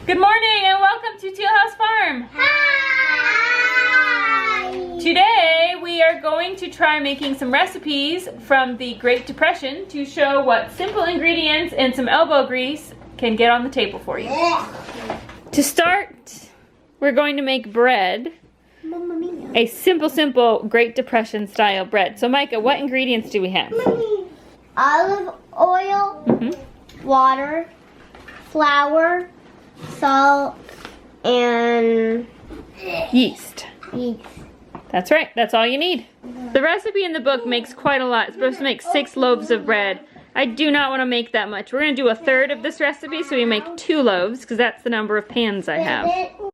Good morning and welcome to Teal House Farm. Hi! Today we are going to try making some recipes from the Great Depression to show what simple ingredients and some elbow grease can get on the table for you. To start, we're going to make bread. Mamma mia. A simple Great Depression style bread. So Micah, what ingredients do we have? Olive oil, water, flour, salt, and Yeast. yeast. That's right, that's all you need. The recipe in the book makes quite a lot. It's supposed to make 6 loaves of bread. I do not want to make that much. We're going to do a third of this recipe, so we make 2 loaves, because that's the number of pans I have. There you go.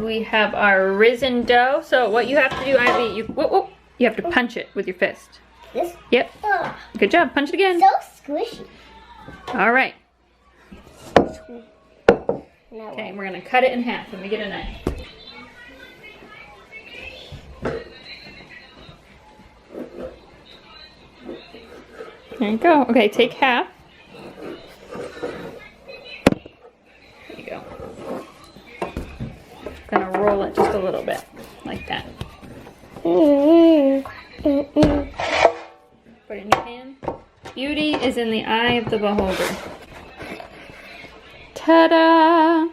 We have our risen dough. So what you have to do, Ivy, you have to punch it with your fist. This? Yep. Ugh, Good job. Punch it again. so squishy. All right. Now Okay, we're gonna cut it in half. Let me get a knife. There you go. Okay, take half. There you go. Gonna roll it just a little bit, like that. Put it in your pan. Beauty is in the eye of the beholder. Ta-da!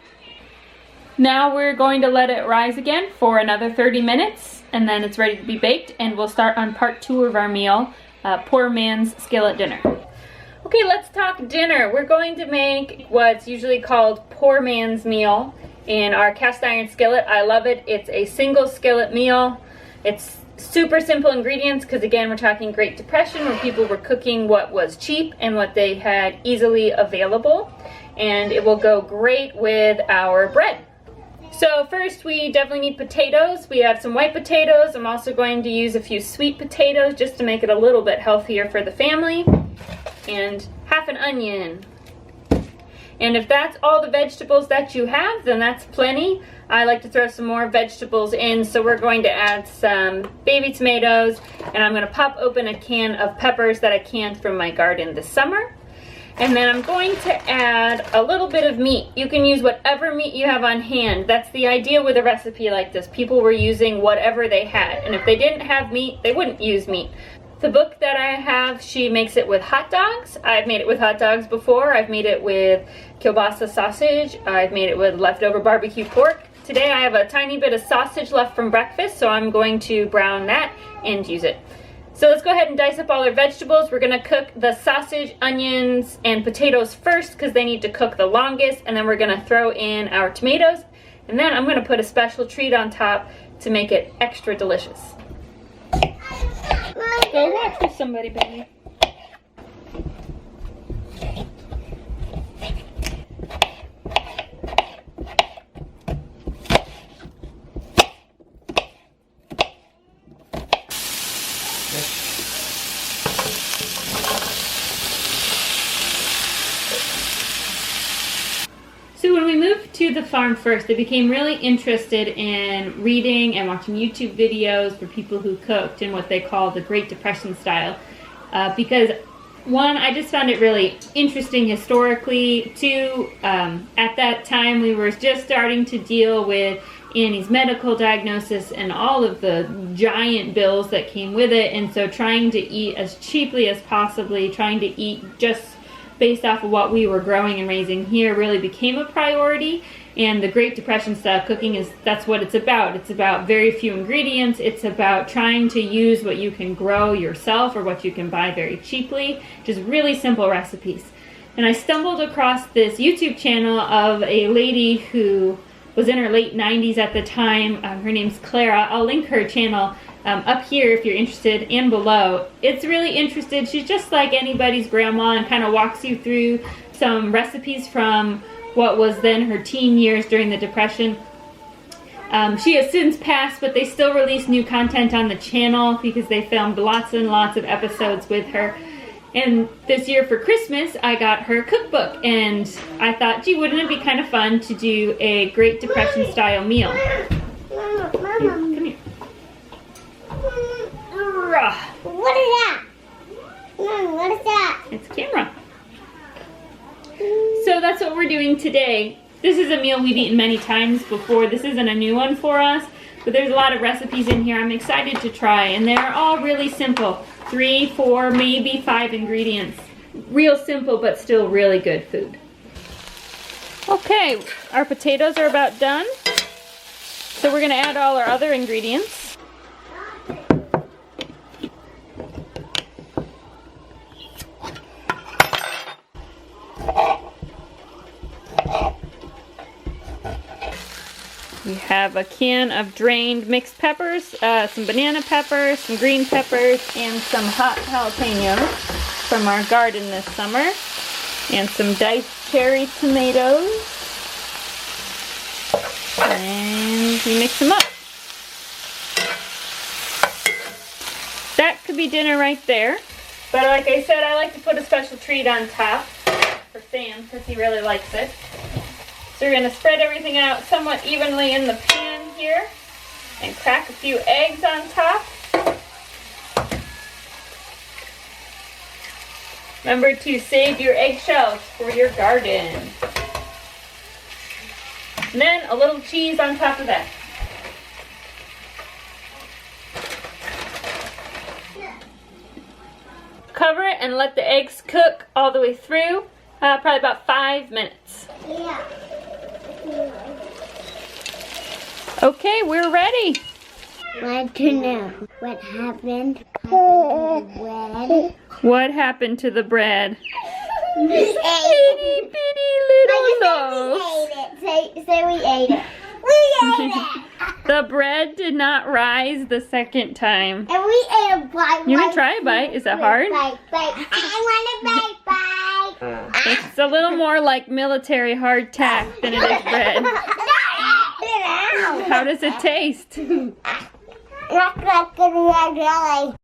Now we're going to let it rise again for another 30 minutes, and then it's ready to be baked, and we'll start on part 2 of our meal, poor man's skillet dinner. Okay, let's talk dinner. We're going to make what's usually called poor man's meal in our cast iron skillet. I love it. It's a single skillet meal. It's super simple ingredients because, again, we're talking Great Depression where people were cooking what was cheap and what they had easily available, and it will go great with our bread. So first we definitely need potatoes. We have some white potatoes. I'm also going to use a few sweet potatoes just to make it a little bit healthier for the family, and half an onion. And if that's all the vegetables that you have, then that's plenty. I like to throw some more vegetables in, so we're going to add some baby tomatoes, and I'm going to pop open a can of peppers that I canned from my garden this summer. And then I'm going to add a little bit of meat. You can use whatever meat you have on hand. That's the idea with a recipe like this. People were using whatever they had, and if they didn't have meat, they wouldn't use meat. The book that I have, she makes it with hot dogs. I've made it with hot dogs before. I've made it with kielbasa sausage. I've made it with leftover barbecue pork. Today I have a tiny bit of sausage left from breakfast, so I'm going to brown that and use it. So let's go ahead and dice up all our vegetables. We're gonna cook the sausage, onions, and potatoes first because they need to cook the longest, and then we're gonna throw in our tomatoes, and then I'm gonna put a special treat on top to make it extra delicious. Go watch with somebody, baby. to the farm first, I became really interested in reading and watching YouTube videos for people who cooked in what they call the Great Depression style. Because one, I just found it really interesting historically. Two, at that time we were just starting to deal with Annie's medical diagnosis and all of the giant bills that came with it, and so trying to eat as cheaply as possibly, trying to eat just based off of what we were growing and raising here really became a priority. And the Great Depression style cooking that's what it's about. It's about very few ingredients. It's about trying to use what you can grow yourself or what you can buy very cheaply. Just really simple recipes. And I stumbled across this YouTube channel of a lady who was in her late 90s at the time. Her name's Clara. I'll link her channel up here if you're interested, and below. It's really interested. She's just like anybody's grandma and kind of walks you through some recipes from what was then her teen years during the Depression. She has since passed, but they still release new content on the channel because they filmed lots and lots of episodes with her. And this year for Christmas, I got her cookbook, and I thought, gee, wouldn't it be kind of fun to do a Great Depression style meal? Come here. What is that? What is that? It's a camera. So that's what we're doing today. This is a meal we've eaten many times before. This isn't a new one for us, but there's a lot of recipes in here I'm excited to try, and they're all really simple. 3, 4, maybe 5 ingredients. Real simple, but still really good food. Okay, our potatoes are about done. So we're gonna add all our other ingredients. We have a can of drained mixed peppers, some banana peppers, some green peppers, and some hot jalapenos from our garden this summer, and some diced cherry tomatoes, and we mix them up. That could be dinner right there, but like I said, I like to put a special treat on top for Sam because he really likes it. So we're going to spread everything out somewhat evenly in the pan here and crack a few eggs on top. Remember to save your eggshells for your garden. And then a little cheese on top of that. Cover it and let the eggs cook all the way through, probably about 5 minutes. Yeah. Okay, we're ready. Want to know what happened to the bread? What happened to the bread? We ate Itty it. bitty little loaves. We ate it. Say we ate it. We ate it. The bread did not rise the second time. And we ate a bite. You gonna try a bite? Is it hard? Bite. I want a bite. It's a little more like military hardtack than it is bread. How does it taste? Not like the red jelly.